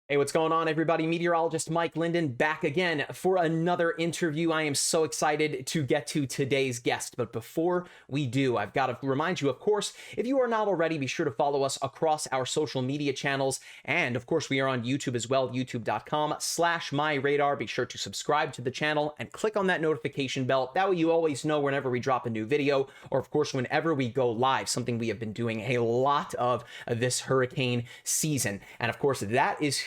Hey, what's going on, everybody? Meteorologist Mike Linden back again for another interview. I am so excited to get to today's guest. But before we do, I've got to remind you, of course, if you are not already, be sure to follow us across our social media channels. And of course, we are on YouTube as well, youtube.com/MyRadar. Be sure to subscribe to the channel and click on that notification bell. That way you always know whenever we drop a new video, or of course, whenever we go live, something we have been doing a lot of this hurricane season. And of course, that is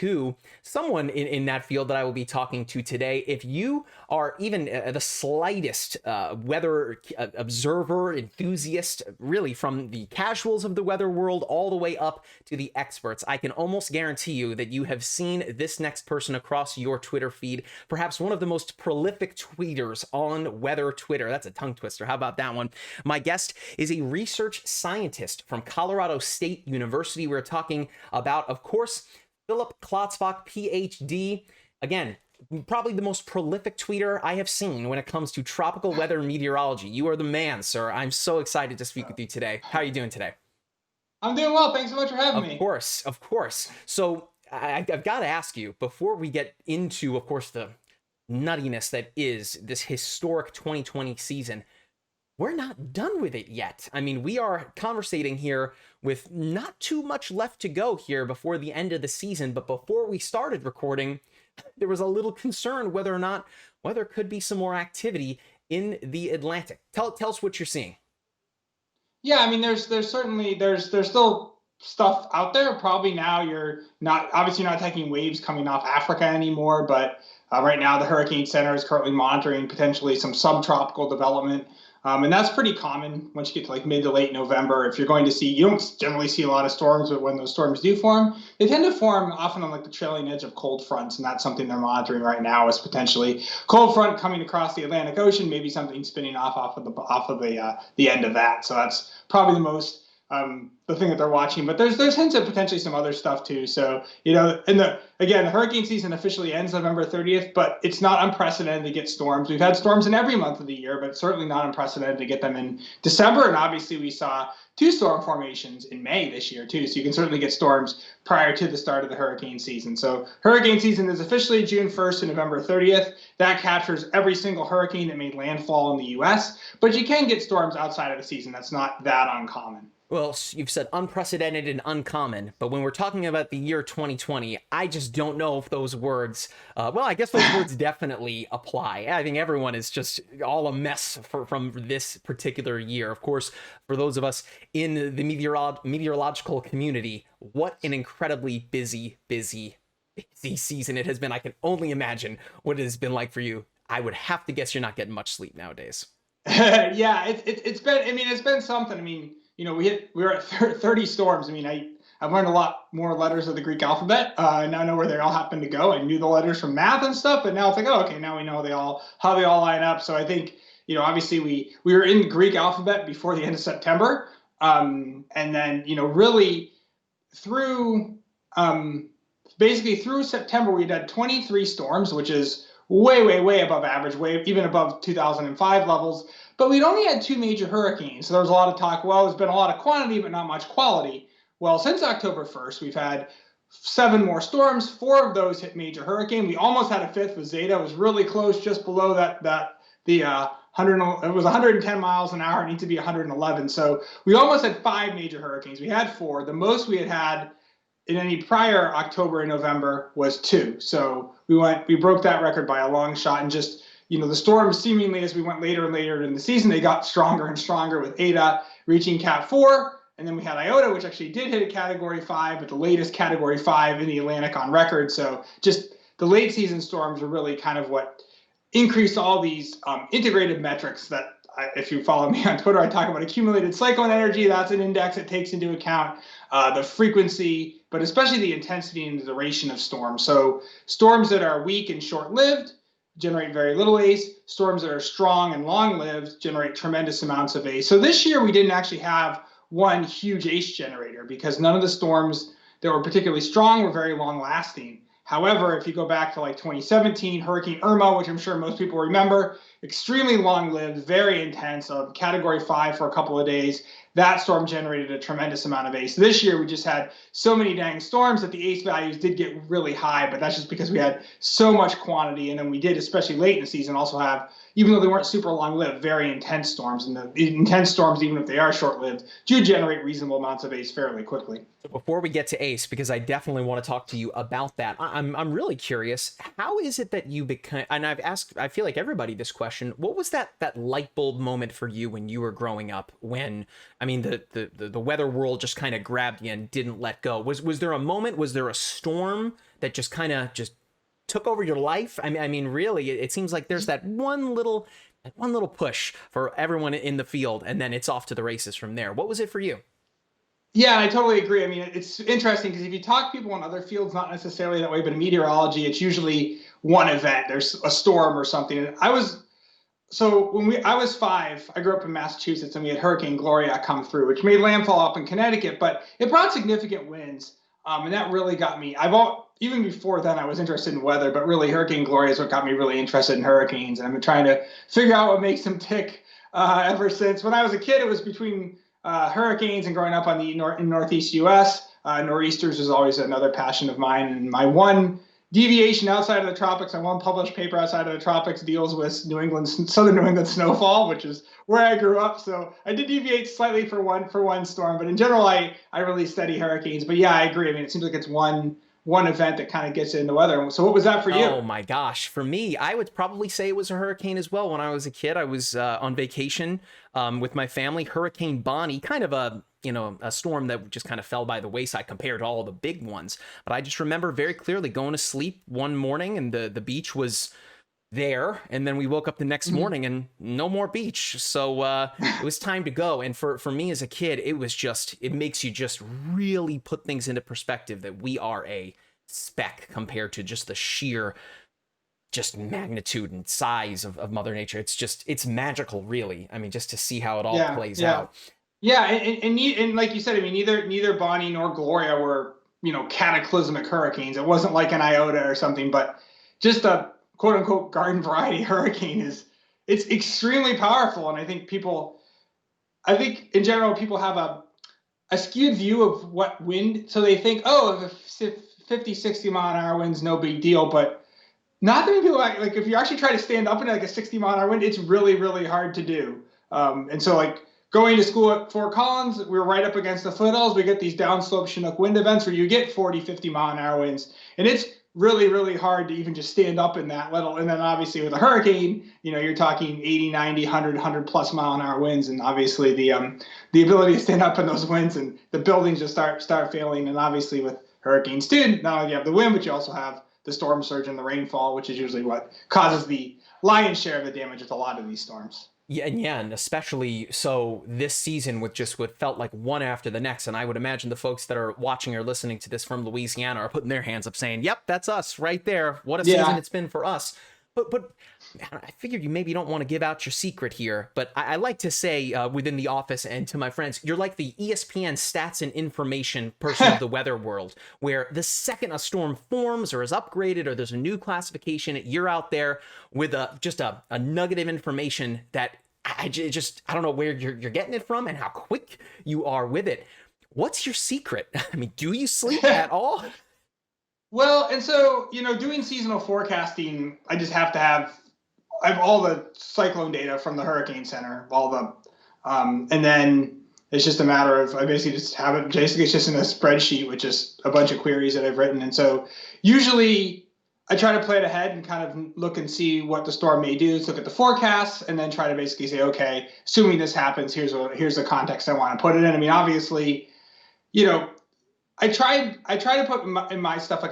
someone in that field that I will be talking to today. If you are even the slightest weather observer, enthusiast, really from the casuals of the weather world all the way up to the experts, I can almost guarantee you that you have seen this next person across your Twitter feed, perhaps one of the most prolific tweeters on weather Twitter. That's a tongue twister. How about that one? My guest is a research scientist from Colorado State University. We're talking about, of course, Philip Klotzbach, Ph.D. Again, probably the most prolific tweeter I have seen when it comes to tropical weather meteorology. You are the man, sir. I'm so excited to speak with you today. How are you doing today? I'm doing well. Thanks so much for having Of me. course, of course. So I've got to ask you, before we get into, of course, the nuttiness that is this historic 2020 season, we're not done with it yet. I mean, we are conversating here with not too much left to go here before the end of the season. But before we started recording, there was a little concern whether or not there could be some more activity in the Atlantic. Tell us what you're seeing. Yeah, I mean, there's certainly there's still stuff out there. Probably now you're not obviously not taking waves coming off Africa anymore, but right now the Hurricane Center is currently monitoring potentially some subtropical development. And that's pretty common once you get to like mid to late November. If you're going to see, you don't generally see a lot of storms, but when those storms do form, they tend to form often on like the trailing edge of cold fronts, and that's something they're monitoring right now is potentially cold front coming across the Atlantic Ocean, maybe something spinning off of the end of that. So that's probably the thing that they're watching. But there's hints of potentially some other stuff too. So the hurricane season officially ends November 30th, but it's not unprecedented to get storms. We've had storms in every month of the year, but certainly not unprecedented to get them in December. And obviously we saw two storm formations in May this year too. So you can certainly get storms prior to the start of the hurricane season. So hurricane season is officially June 1st to November 30th. That captures every single hurricane that made landfall in the US, but you can get storms outside of the season. That's not that uncommon. Well, you've said unprecedented and uncommon, but when we're talking about the year 2020, I just don't know if those words, I guess those words definitely apply. I think everyone is just all a mess from this particular year. Of course, for those of us in the meteorological community, what an incredibly busy season it has been. I can only imagine what it has been like for you. I would have to guess you're not getting much sleep nowadays. Yeah, it's been. I mean, it's been something. I mean, we were at 30 storms. I mean, I've learned a lot more letters of the Greek alphabet. I now know where they all happen to go. I knew the letters from math and stuff, but now it's like, oh, okay, now we know how they all line up. So I think obviously we were in Greek alphabet before the end of September, and then really through basically through September we had 23 storms, which is way above average, way even above 2005 levels. But we'd only had two major hurricanes. So there was a lot of talk, well, there's been a lot of quantity, but not much quality. Well, since October 1st, we've had 7 more storms. 4 of those hit major hurricane. We almost had a 5th with Zeta. It was really close, just below the 100. It was 110 miles an hour. It needs to be 111. So we almost had 5 major hurricanes. We had 4. The most we had in any prior October and November was 2. So we broke that record by a long shot. And just the storms seemingly as we went later and later in the season, they got stronger and stronger with Eta reaching Cat 4. And then we had Iota, which actually did hit a Category 5, but the latest Category 5 in the Atlantic on record. So just the late season storms are really kind of what increased all these integrated metrics that if you follow me on Twitter, I talk about accumulated cyclone energy. That's an index that takes into account the frequency, but especially the intensity and the duration of storms. So storms that are weak and short-lived generate very little ACE. Storms that are strong and long-lived generate tremendous amounts of ACE. So this year we didn't actually have one huge ACE generator because none of the storms that were particularly strong were very long-lasting. However, if you go back to like 2017, Hurricane Irma, which I'm sure most people remember, extremely long-lived, very intense, of Category 5 for a couple of days. that storm generated a tremendous amount of ACE. This year, we just had so many dang storms that the ACE values did get really high, but that's just because we had so much quantity. And then we did, especially late in the season, also have, even though they weren't super long-lived, very intense storms. And the intense storms, even if they are short-lived, do generate reasonable amounts of ACE fairly quickly. So before we get to ACE, because I definitely want to talk to you about that, I'm really curious, how is it that you become, and I've asked, I feel like everybody this question, what was that light bulb moment for you when you were growing up, when, I mean, the weather world just kind of grabbed you and didn't let go? Was there a moment, was there a storm that just kind of just took over your life? I mean, really, it seems like there's that one little push for everyone in the field, and then it's off to the races from there. What was it for you? Yeah, I totally agree. I mean, it's interesting because if you talk to people in other fields, not necessarily that way, but in meteorology, it's usually one event. There's a storm or something. And I was I was 5, I grew up in Massachusetts, and we had Hurricane Gloria come through, which made landfall up in Connecticut, but it brought significant winds, and that really got me. Even before then, I was interested in weather, but really Hurricane Gloria is what got me really interested in hurricanes, and I've been trying to figure out what makes them tick ever since. When I was a kid, it was between hurricanes and growing up on the in Northeast U.S. Nor'easters is always another passion of mine, and my one deviation outside of the tropics, and one published paper outside of the tropics deals with southern New England snowfall, which is where I grew up. So I did deviate slightly for one storm, but in general, I really study hurricanes. But yeah, I agree. I mean, it seems like it's one event that kind of gets in the weather. So what was that for you? Oh my gosh. For me, I would probably say it was a hurricane as well. When I was a kid, I was on vacation with my family. Hurricane Bonnie, kind of a storm that just kind of fell by the wayside compared to all the big ones. But I just remember very clearly going to sleep one morning, and the beach was there, and then we woke up the next morning and no more beach. So it was time to go. And for me as a kid, it makes you just really put things into perspective that we are a speck compared to just the sheer just magnitude and size of Mother Nature. It's magical, really. I mean, just to see how it all plays out. Yeah, and like you said, I mean, neither Bonnie nor Gloria were, cataclysmic hurricanes. It wasn't like an iota or something, but just a quote unquote garden variety hurricane it's extremely powerful. And I think in general, people have a skewed view of what wind. So they think, oh, if 50, 60 mile an hour wind's no big deal, but not many people like if you actually try to stand up in like a 60 mile an hour wind, it's really, really hard to do. And so like going to school at Fort Collins, we're right up against the foothills. We get these downslope Chinook wind events where you get 40, 50 mile an hour winds. And it's really, really hard to even just stand up in that little. And then obviously with a hurricane, you're talking 80, 90, 100 plus mile an hour winds. And obviously the ability to stand up in those winds and the buildings just start failing. And obviously with hurricanes too, not only do you have the wind, but you also have the storm surge and the rainfall, which is usually what causes the lion's share of the damage with a lot of these storms. Yeah, and especially so this season with just what felt like one after the next. And I would imagine the folks that are watching or listening to this from Louisiana are putting their hands up saying, yep, that's us right there. What a season it's been for us. But I figured you maybe don't want to give out your secret here, but I like to say within the office and to my friends, you're like the ESPN stats and information person of the weather world, where the second a storm forms or is upgraded or there's a new classification, you're out there with just a nugget of information that I don't know where you're getting it from and how quick you are with it. What's your secret? I mean, do you sleep at all? Well, and so, doing seasonal forecasting, I just have I have all the cyclone data from the Hurricane Center, and then it's just a matter of, I basically just have it, basically it's just in a spreadsheet with just a bunch of queries that I've written. And so usually I try to plan ahead and kind of look and see what the storm may do, look at the forecasts, and then try to basically say, okay, assuming this happens, here's the context I want to put it in. I mean, obviously, I try to put in my stuff,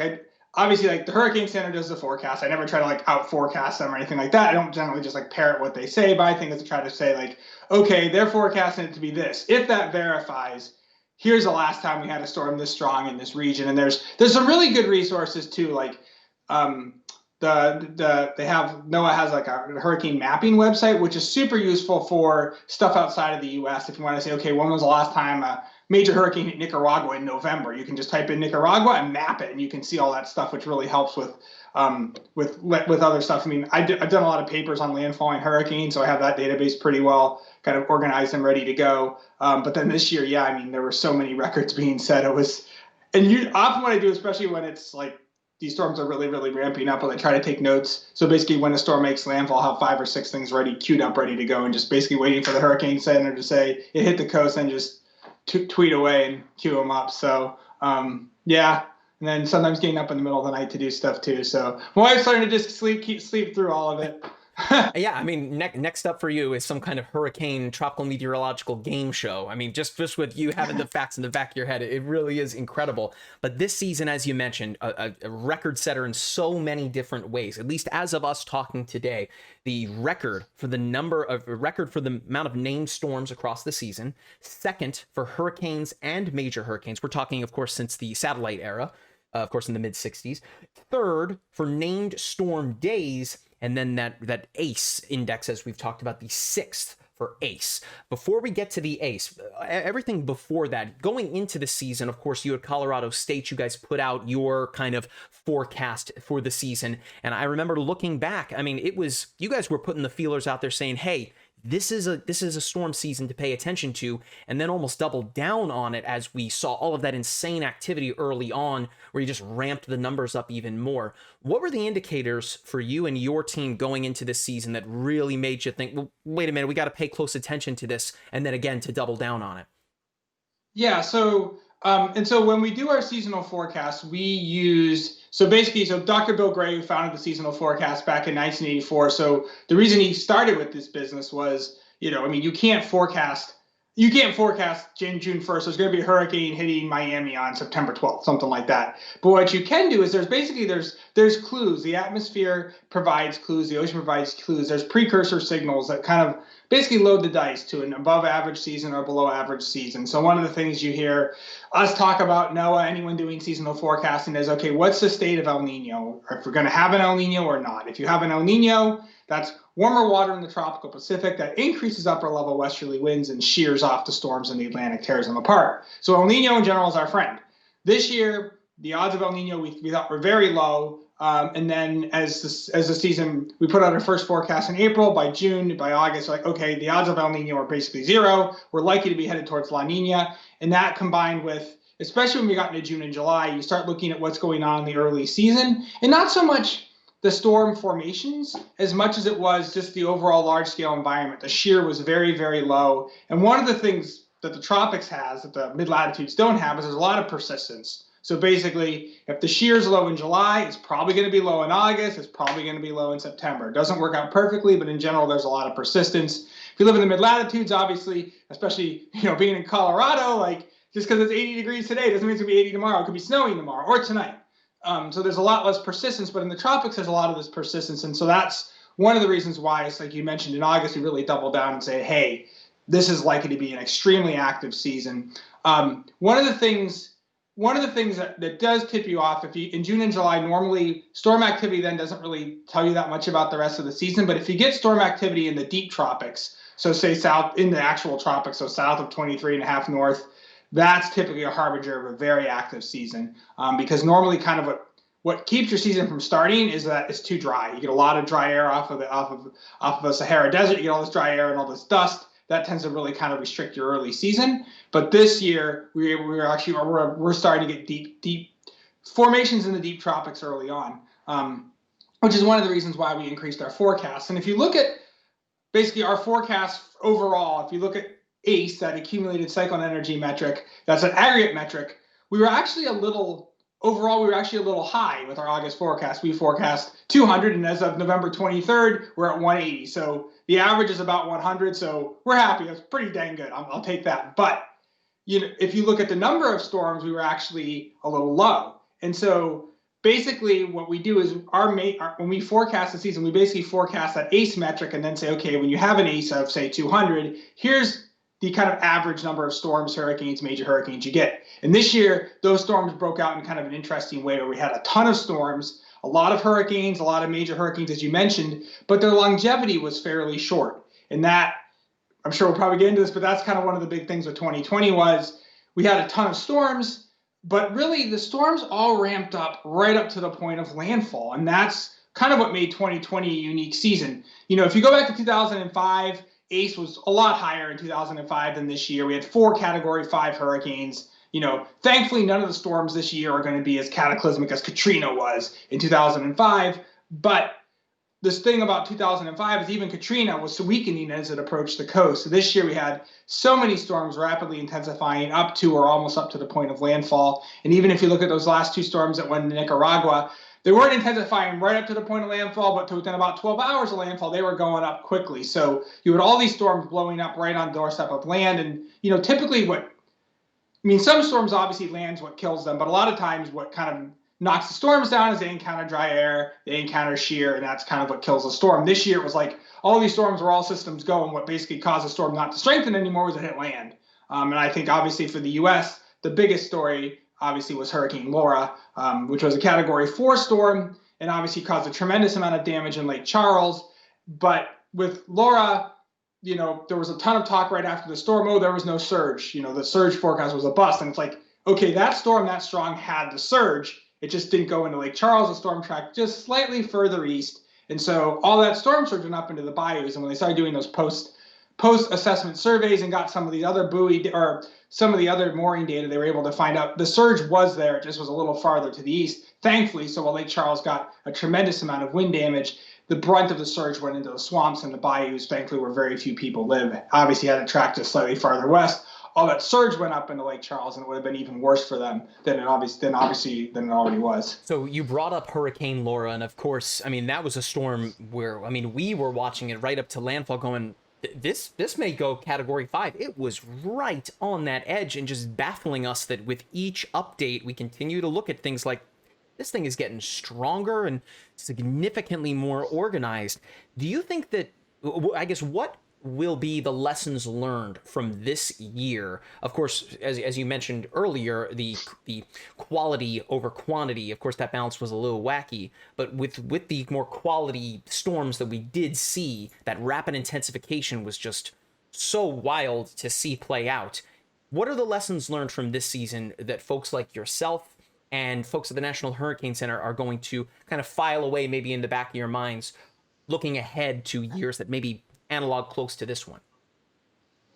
obviously like the Hurricane Center does the forecast. I never try to like out forecast them or anything like that. I don't generally just like parrot what they say, but I think it's to try to say like, okay, they're forecasting it to be this. If that verifies, here's the last time we had a storm this strong in this region. And there's some really good resources too, like NOAA has like a hurricane mapping website, which is super useful for stuff outside of the U.S. If you want to say, okay, when was the last time a major hurricane hit Nicaragua in November. You can just type in Nicaragua and map it, and you can see all that stuff, which really helps with other stuff. I mean, I've done a lot of papers on landfalling hurricanes, so I have that database pretty well kind of organized and ready to go. But then this year, yeah, I mean, there were so many records being set. It was, and you often what I do, especially when it's like these storms are really, really ramping up, and I try to take notes. So basically, when a storm makes landfall, I'll have 5 or 6 things ready, queued up, ready to go, and just basically waiting for the hurricane center to say it hit the coast, and just tweet away and queue them up. So yeah, and then sometimes getting up in the middle of the night to do stuff too. So my wife's starting to just keep sleep through all of it. Yeah, I mean, next up for you is some kind of hurricane tropical meteorological game show. I mean, just with you having the facts in the back of your head, it really is incredible. But this season, as you mentioned, a record setter in so many different ways. At least as of us talking today, the record for the amount of named storms across the season, second for hurricanes and major hurricanes. We're talking, of course, since the satellite era, of course, in the mid 60s. Third for named storm days. And then that ACE index, as we've talked about, the 6th for ACE. Before we get to the ACE, everything before that, going into the season, of course, you at Colorado State, you guys put out your kind of forecast for the season. And I remember looking back, I mean, you guys were putting the feelers out there saying, hey, this is a storm season to pay attention to, and then almost doubled down on it as we saw all of that insane activity early on where you just ramped the numbers up even more. What were the indicators for you and your team going into this season that really made you think, well, wait a minute, we got to pay close attention to this, and then again to double down on it? Yeah, so when we do our seasonal forecast, we use, so Dr. Bill Gray, who founded the seasonal forecast back in 1984. So the reason he started with this business was, I mean, you can't forecast June 1st. There's going to be a hurricane hitting Miami on September 12th, something like that. But what you can do is there's clues. The atmosphere provides clues. The ocean provides clues. There's precursor signals that kind of basically load the dice to an above average season or below average season. So one of the things you hear us talk about, NOAA, anyone doing seasonal forecasting, is, okay, what's the state of El Nino? If we're going to have an El Nino or not. If you have an El Nino, that's warmer water in the tropical Pacific that increases upper level westerly winds and shears off the storms in the Atlantic, tears them apart. So El Nino in general is our friend. This year, the odds of El Nino we thought were very low. And then as the season, we put out our first forecast in April. By June, by August, like, okay, the odds of El Nino are basically zero. We're likely to be headed towards La Nina. And that combined with, especially when we got into June and July, you start looking at what's going on in the early season. And not so much the storm formations as much as it was just the overall large scale environment. The shear was very, very low. And one of the things that the tropics has that the mid latitudes don't have is there's a lot of persistence. So basically, if the shear is low in July, it's probably going to be low in August. It's probably going to be low in September. It doesn't work out perfectly, but in general, there's a lot of persistence. If you live in the mid-latitudes, obviously, especially being in Colorado, like just because it's 80 degrees today doesn't mean it's going to be 80 tomorrow. It could be snowing tomorrow or tonight. So there's a lot less persistence, but in the tropics, there's a lot of this persistence. And so that's one of the reasons why, it's like you mentioned in August, we really doubled down and say, hey, this is likely to be an extremely active season. One of the things that does tip you off, in June and July, normally storm activity then doesn't really tell you that much about the rest of the season. But if you get storm activity in the deep tropics, so say south in the actual tropics, so south of 23.5 north, that's typically a harbinger of a very active season, because normally kind of what keeps your season from starting is that it's too dry. You get a lot of dry air off of the Sahara Desert. You get all this dry air and all this dust. That tends to really kind of restrict your early season. But this year, we're starting to get deep formations in the deep tropics early on, which is one of the reasons why we increased our forecast. And if you look at basically our forecast overall, if you look at ACE, that accumulated cyclone energy metric, that's an aggregate metric, we were actually a little high with our August forecast. We forecast 200, and as of November 23rd, we're at 180. So the average is about 100, so we're happy. That's pretty dang good. I'll take that. But if you look at the number of storms, we were actually a little low. And so basically what we do is when we forecast the season, we basically forecast that ACE metric and then say, okay, when you have an ACE of, say, 200, here's the kind of average number of storms, hurricanes, major hurricanes you get. And this year, those storms broke out in kind of an interesting way where we had a ton of storms, a lot of hurricanes, a lot of major hurricanes, as you mentioned, but their longevity was fairly short. And that, I'm sure we'll probably get into this, but that's kind of one of the big things with 2020 was we had a ton of storms, but really the storms all ramped up right up to the point of landfall. And that's kind of what made 2020 a unique season. If you go back to 2005, ACE was a lot higher in 2005 than this year. We had 4 Category 5 hurricanes. Thankfully, none of the storms this year are going to be as cataclysmic as Katrina was in 2005. But this thing about 2005 is even Katrina was weakening as it approached the coast. So this year we had so many storms rapidly intensifying up to or almost up to the point of landfall. And even if you look at those last 2 storms that went into Nicaragua, they weren't intensifying right up to the point of landfall, but within about 12 hours of landfall, they were going up quickly. So you had all these storms blowing up right on the doorstep of land. And, typically some storms obviously land's what kills them, but a lot of times what kind of knocks the storms down is they encounter dry air, they encounter shear, and that's kind of what kills the storm. This year it was like all these storms were all systems go, and what basically caused the storm not to strengthen anymore was it hit land. And I think obviously for the U.S., the biggest story obviously was Hurricane Laura, which was a Category 4 storm and obviously caused a tremendous amount of damage in Lake Charles. But with Laura, there was a ton of talk right after the storm, there was no surge. The surge forecast was a bust. And it's like, okay, that storm that strong had the surge. It just didn't go into Lake Charles. The storm tracked just slightly further east. And so all that storm surge went up into the bayous. And when they started doing those post-assessment surveys and got some of the other some of the other mooring data, they were able to find out the surge was there. It just was a little farther to the east, thankfully. So while Lake Charles got a tremendous amount of wind damage, the brunt of the surge went into the swamps and the bayous, thankfully, where very few people live. Obviously, had it tracked just slightly farther west, all that surge went up into Lake Charles, and it would have been even worse for them than it already was. So you brought up Hurricane Laura, and of course, that was a storm where, we were watching it right up to landfall going, this may go Category 5. It was right on that edge and just baffling us that with each update, we continue to look at things like, this thing is getting stronger and significantly more organized. Do you think that, I guess, what will be the lessons learned from this year? Of course, as you mentioned earlier, the quality over quantity, of course, that balance was a little wacky, but with the more quality storms that we did see, that rapid intensification was just so wild to see play out. What are the lessons learned from this season that folks like yourself and folks at the National Hurricane Center are going to kind of file away maybe in the back of your minds, looking ahead to years that maybe analog close to this one?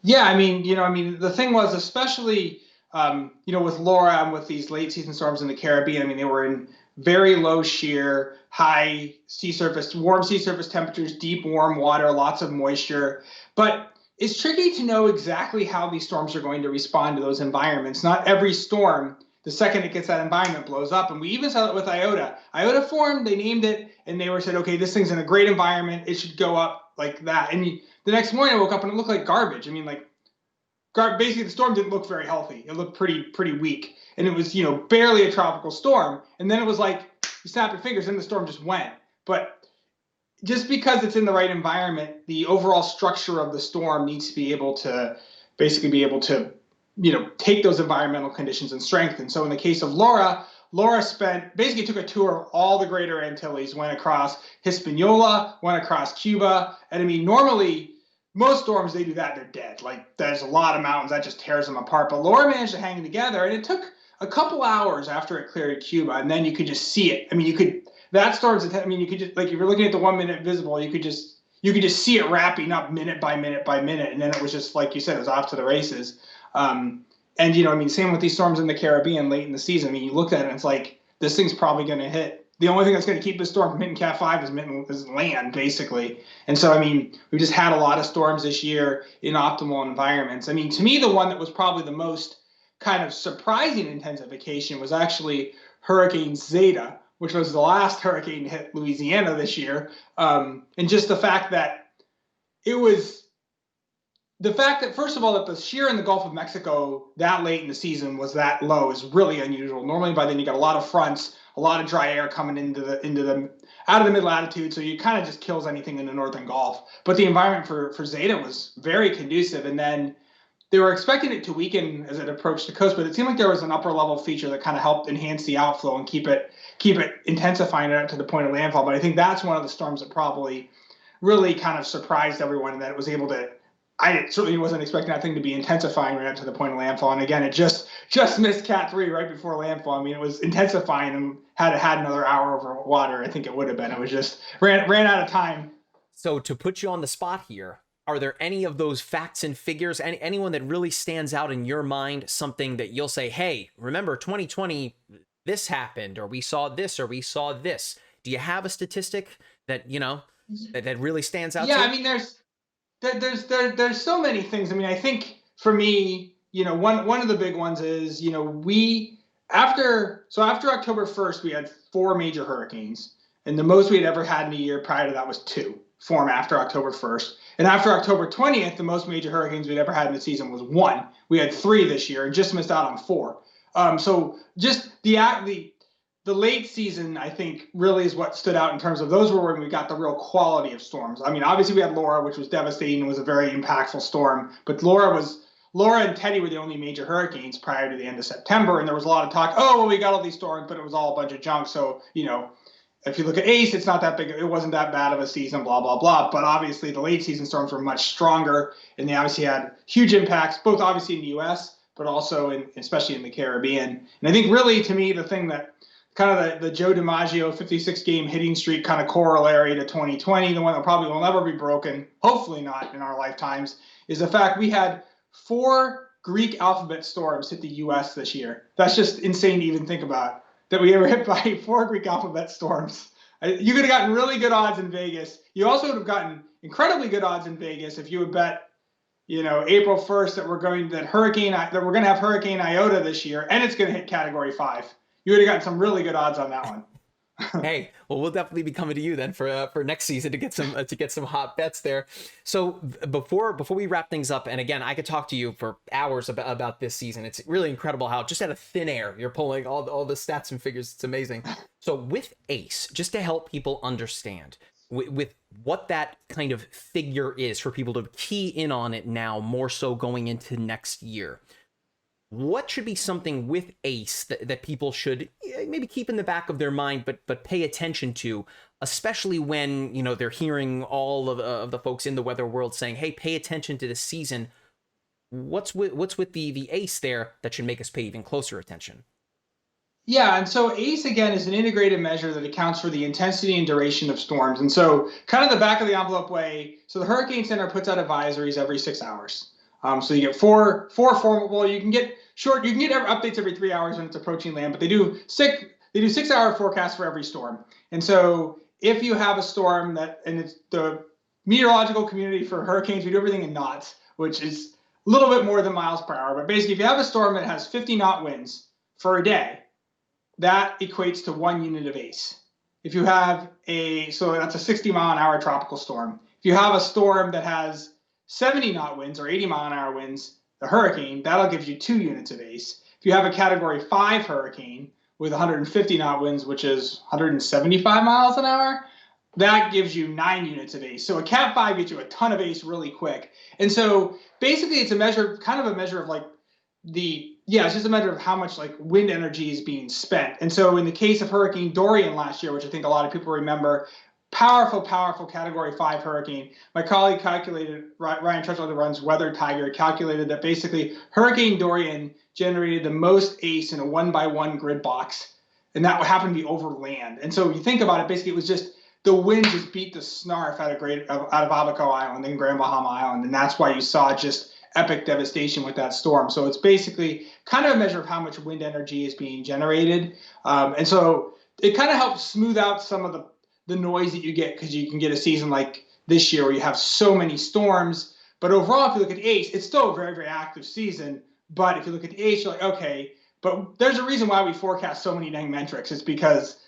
Yeah, the thing was, especially, with Laura and with these late season storms in the Caribbean, they were in very low shear, high sea surface, warm sea surface temperatures, deep warm water, lots of moisture. But it's tricky to know exactly how these storms are going to respond to those environments. Not every storm, the second it gets that environment, blows up. And we even saw it with Iota. Iota formed, they named it, and they said, okay, this thing's in a great environment. It should go up like that. And the next morning I woke up and it looked like garbage. Basically the storm didn't look very healthy. It looked pretty weak. And it was, barely a tropical storm. And then it was like, you snap your fingers and the storm just went. But just because it's in the right environment, the overall structure of the storm needs to be able to take those environmental conditions and strengthen. So in the case of Laura basically took a tour of all the greater Antilles, went across Hispaniola, went across Cuba. And normally most storms, they do that, they're dead. Like there's a lot of mountains that just tears them apart. But Laura managed to hang together, and it took a couple hours after it cleared Cuba, and then you could just see it. That storm's, you could just, like if you're looking at the 1 minute visible, you could just see it wrapping up minute by minute by minute. And then it was just, like you said, it was off to the races. Same with these storms in the Caribbean late in the season. You looked at it and it's like, this thing's probably going to hit. The only thing that's going to keep this storm from hitting Cat 5 is land, basically. And so, we just had a lot of storms this year in optimal environments. To me, the one that was probably the most kind of surprising intensification was actually Hurricane Zeta, which was the last hurricane to hit Louisiana this year. And just the fact that first of all, that the shear in the Gulf of Mexico that late in the season was that low is really unusual. Normally by then you got a lot of fronts, a lot of dry air coming out of the mid latitude, so it kind of just kills anything in the northern Gulf. But the environment for Zeta was very conducive, and then they were expecting it to weaken as it approached the coast, but it seemed like there was an upper level feature that kind of helped enhance the outflow and keep it intensifying it up to the point of landfall. But I think that's one of the storms that probably really kind of surprised everyone, and that it was able to I certainly wasn't expecting that thing to be intensifying right up to the point of landfall. And again, it just missed Cat 3 right before landfall. I mean, it was intensifying, and had it had another hour over water, I think it would have been. It was just ran out of time. So to put you on the spot here, are there any of those facts and figures, anyone that really stands out in your mind, something that you'll say, hey, remember 2020, this happened, or we saw this, or we saw this? Do you have a statistic that, that really stands out? Yeah, I mean, there's so many things. I mean, I think for me, one of the big ones is, we after October 1st, we had 4 major hurricanes, and the most we had ever had in a year prior to that was 2 form after October 1st. And after October 20th, the most major hurricanes we'd ever had in the season was 1. We had 3 this year and just missed out on 4. So just the late season, I think, really is what stood out in terms of those were when we got the real quality of storms. I mean, obviously we had Laura, which was devastating and was a very impactful storm, but Laura and Teddy were the only major hurricanes prior to the end of September, and there was a lot of talk, oh, well, we got all these storms, but it was all a bunch of junk. So, if you look at Ace, it's not that big. It wasn't that bad of a season, blah, blah, blah. But obviously the late season storms were much stronger, and they obviously had huge impacts, both obviously in the U.S., but also especially in the Caribbean. And I think really, to me, the thing that kind of the Joe DiMaggio 56-game hitting streak kind of corollary to 2020, the one that probably will never be broken, hopefully not in our lifetimes, is the fact we had 4 Greek alphabet storms hit the U.S. this year. That's just insane to even think about, that we ever hit by 4 Greek alphabet storms. You could have gotten really good odds in Vegas. You also would have gotten incredibly good odds in Vegas if you would bet, April 1st that we're going to have Hurricane Iota this year, and it's going to hit Category 5. You would have gotten some really good odds on that one. Hey, well, we'll definitely be coming to you then for next season to get some hot bets there. So before we wrap things up, and again, I could talk to you for hours about this season. It's really incredible how just out of thin air you're pulling all the stats and figures. It's amazing. So with Ace, just to help people understand with what that kind of figure is for people to key in on it now, more so going into next year. What should be something with Ace that people should maybe keep in the back of their mind, but pay attention to, especially when, they're hearing all of the folks in the weather world saying, hey, pay attention to this season. What's with the Ace there that should make us pay even closer attention? Yeah, and so ACE, again, is an integrated measure that accounts for the intensity and duration of storms. And so kind of the back of the envelope way, so the Hurricane Center puts out advisories every 6 hours. So you get four formal. You can get updates every 3 hours when it's approaching land, but they do 6-hour forecasts for every storm. And so if you have a storm and it's the meteorological community for hurricanes, we do everything in knots, which is a little bit more than miles per hour. But basically, if you have a storm that has 50-knot winds for a day, that equates to 1 unit of ACE. If you have so that's a 60-mile-an-hour tropical storm. If you have a storm that has 70-knot winds or 80-mile-an-hour winds, the hurricane, that'll give you 2 units of ACE. If you have a Category 5 hurricane with 150-knot winds, which is 175 miles an hour, that gives you 9 units of ACE. So a Cat 5 gets you a ton of ACE really quick. And so basically it's kind of a measure of it's just a matter of how much wind energy is being spent. And so in the case of Hurricane Dorian last year, which I think a lot of people remember, powerful Category 5 hurricane. My colleague calculated, Ryan Trudgell, who runs Weather Tiger, calculated that basically Hurricane Dorian generated the most ACE in a 1-by-1 grid box, and that happened to be over land. And so if you think about it, basically it was just the wind just beat the snarf out of Abaco Island and Grand Bahama Island, and that's why you saw just epic devastation with that storm. So it's basically kind of a measure of how much wind energy is being generated, and so it kind of helps smooth out some of the noise that you get, because you can get a season like this year where you have so many storms. But overall, if you look at ACE, it's still a very, very active season. But if you look at the ACE, you're like, okay, but there's a reason why we forecast so many dang metrics. It's because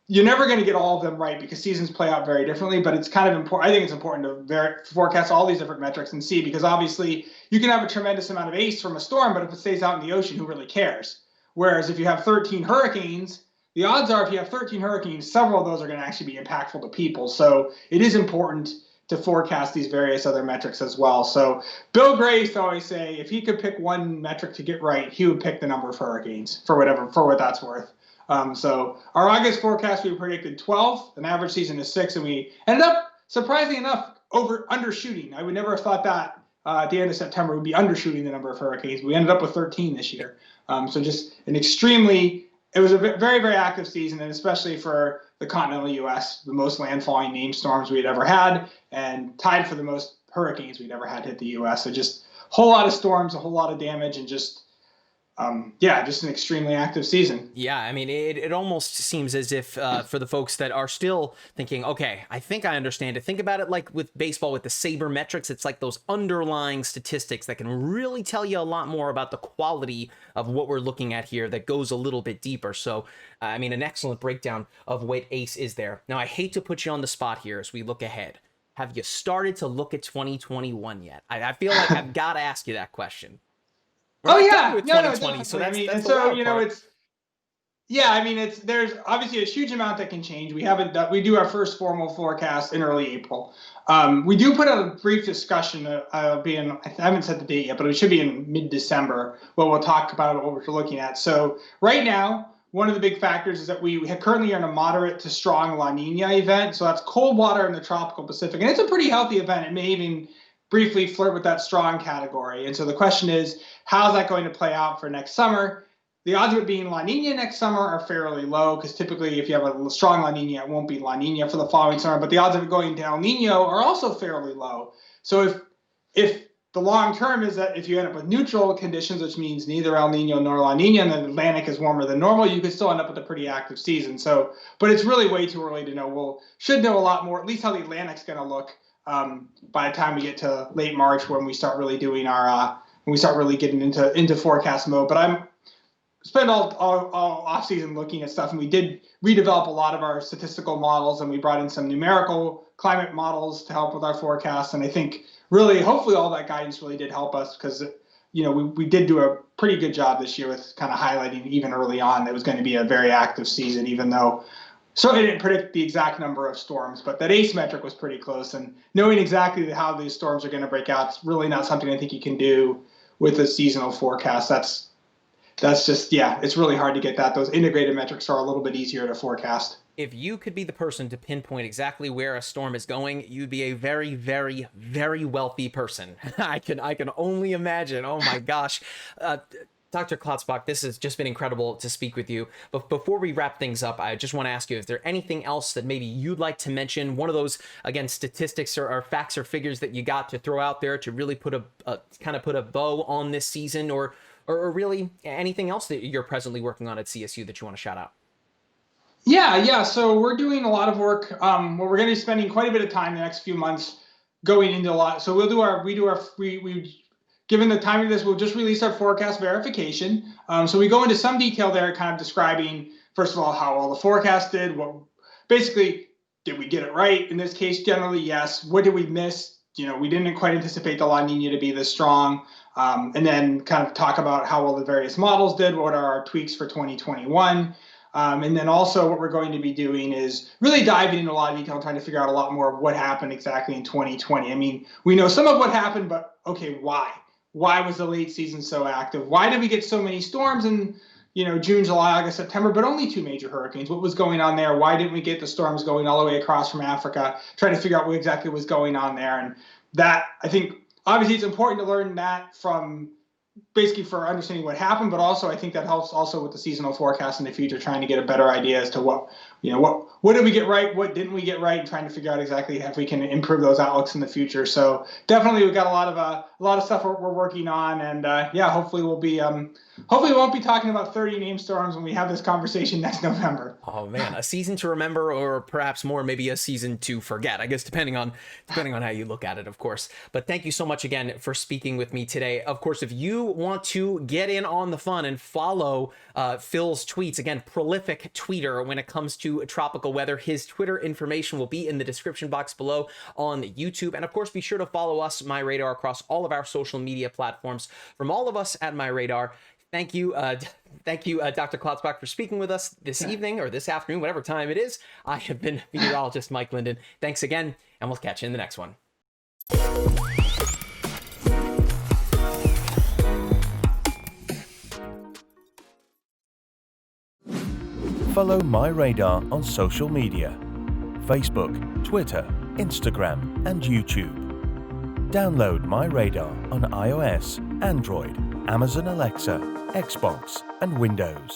you're never going to get all of them right, because seasons play out very differently. But it's kind of important. I think it's important to forecast all these different metrics and see, because obviously you can have a tremendous amount of ACE from a storm, but if it stays out in the ocean, who really cares? Whereas if you have 13 hurricanes, the odds are if you have 13 hurricanes, several of those are going to actually be impactful to people. So it is important to forecast these various other metrics as well. So Bill Gray used to always say if he could pick one metric to get right, he would pick the number of hurricanes for what that's worth. So our August forecast, we predicted 12. An average season is 6, and we ended up, surprisingly enough, undershooting. I would never have thought that at the end of September, we'd be undershooting the number of hurricanes. We ended up with 13 this year. So just it was a very, very active season, and especially for the continental U.S., the most landfalling named storms we had ever had, and tied for the most hurricanes we'd ever had hit the U.S. So just a whole lot of storms, a whole lot of damage, and just an extremely active season. Yeah, I mean, it almost seems as if for the folks that are still thinking, okay, I think I understand it. Think about it like with baseball, with the sabermetrics. It's like those underlying statistics that can really tell you a lot more about the quality of what we're looking at here that goes a little bit deeper. So, I mean, an excellent breakdown of what ACE is there. Now, I hate to put you on the spot here as we look ahead. Have you started to look at 2021 yet? I feel like I've got to ask you that question. No, definitely. So there's obviously a huge amount that can change. We do our first formal forecast in early April. We do put out a brief discussion. I haven't set the date yet, but it should be in mid-December, where we'll talk about what we're looking at. So right now, one of the big factors is that we currently are in a moderate to strong La Nina event. So that's cold water in the tropical Pacific, and it's a pretty healthy event. It may even briefly flirt with that strong category. And so the question is, how's that going to play out for next summer? The odds of it being La Nina next summer are fairly low, because typically if you have a strong La Nina, it won't be La Nina for the following summer. But the odds of it going to El Nino are also fairly low. So if the long term is that if you end up with neutral conditions, which means neither El Nino nor La Nina, and the Atlantic is warmer than normal, you could still end up with a pretty active season. So, but it's really way too early to know. We'll should know a lot more, at least how the Atlantic's going to look by the time we get to late March, when we start really doing when we start really getting into forecast mode. But I'm spent all off season looking at stuff, and we did redevelop a lot of our statistical models, and we brought in some numerical climate models to help with our forecast. And I think really, hopefully, all that guidance really did help us, because we did do a pretty good job this year with kind of highlighting even early on that it was going to be a very active season, even though certainly didn't predict the exact number of storms, but that ACE metric was pretty close. And knowing exactly how these storms are going to break out, it's really not something I think you can do with a seasonal forecast. That's just, it's really hard to get that. Those integrated metrics are a little bit easier to forecast. If you could be the person to pinpoint exactly where a storm is going, you'd be a very, very, very wealthy person. I can only imagine. Oh my gosh. Dr. Klotzbach, this has just been incredible to speak with you. But before we wrap things up, I just want to ask you, is there anything else that maybe you'd like to mention? One of those, again, statistics or facts or figures that you got to throw out there to really put a bow on this season, or really anything else that you're presently working on at CSU that you want to shout out? Yeah. So we're doing a lot of work where we're going to be spending quite a bit of time the next few months going into a lot. So given the timing of this, we'll just release our forecast verification. So we go into some detail there, kind of describing, first of all, how all the forecast did. Basically, did we get it right? In this case, generally, yes. What did we miss? We didn't quite anticipate the La Nina to be this strong. And then kind of talk about how all the various models did. What are our tweaks for 2021? And then also what we're going to be doing is really diving into a lot of detail, trying to figure out a lot more of what happened exactly in 2020. I mean, we know some of what happened, but okay, why? Why was the late season so active? Why did we get so many storms in, June, July, August, September, but only 2 major hurricanes? What was going on there? Why didn't we get the storms going all the way across from Africa? Trying to figure out what exactly was going on there. And that, I think, obviously it's important to learn that from basically for understanding what happened, but also I think that helps also with the seasonal forecast in the future, trying to get a better idea as to what did we get right, what didn't we get right, and trying to figure out exactly if we can improve those outlooks in the future. So definitely we've got a lot of stuff we're working on, and hopefully we won't be talking about 30 named storms when we have this conversation next November. Oh man, a season to remember, or perhaps more, maybe a season to forget, I guess, depending on how you look at it, of course. But thank you so much again for speaking with me today. Of course, if you want to get in on the fun and follow Phil's tweets, again, prolific tweeter when it comes to tropical weather, his Twitter information will be in the description box below on YouTube. And of course, be sure to follow us, MyRadar, across all of our social media platforms. From all of us at MyRadar, thank you, Dr. Klotzbach, for speaking with us this evening, or this afternoon, whatever time it is. I have been meteorologist Mike Linden. Thanks again, and we'll catch you in the next one. Follow MyRadar on social media: Facebook, Twitter, Instagram, and YouTube. Download MyRadar on iOS, Android, Amazon Alexa, Xbox, and Windows.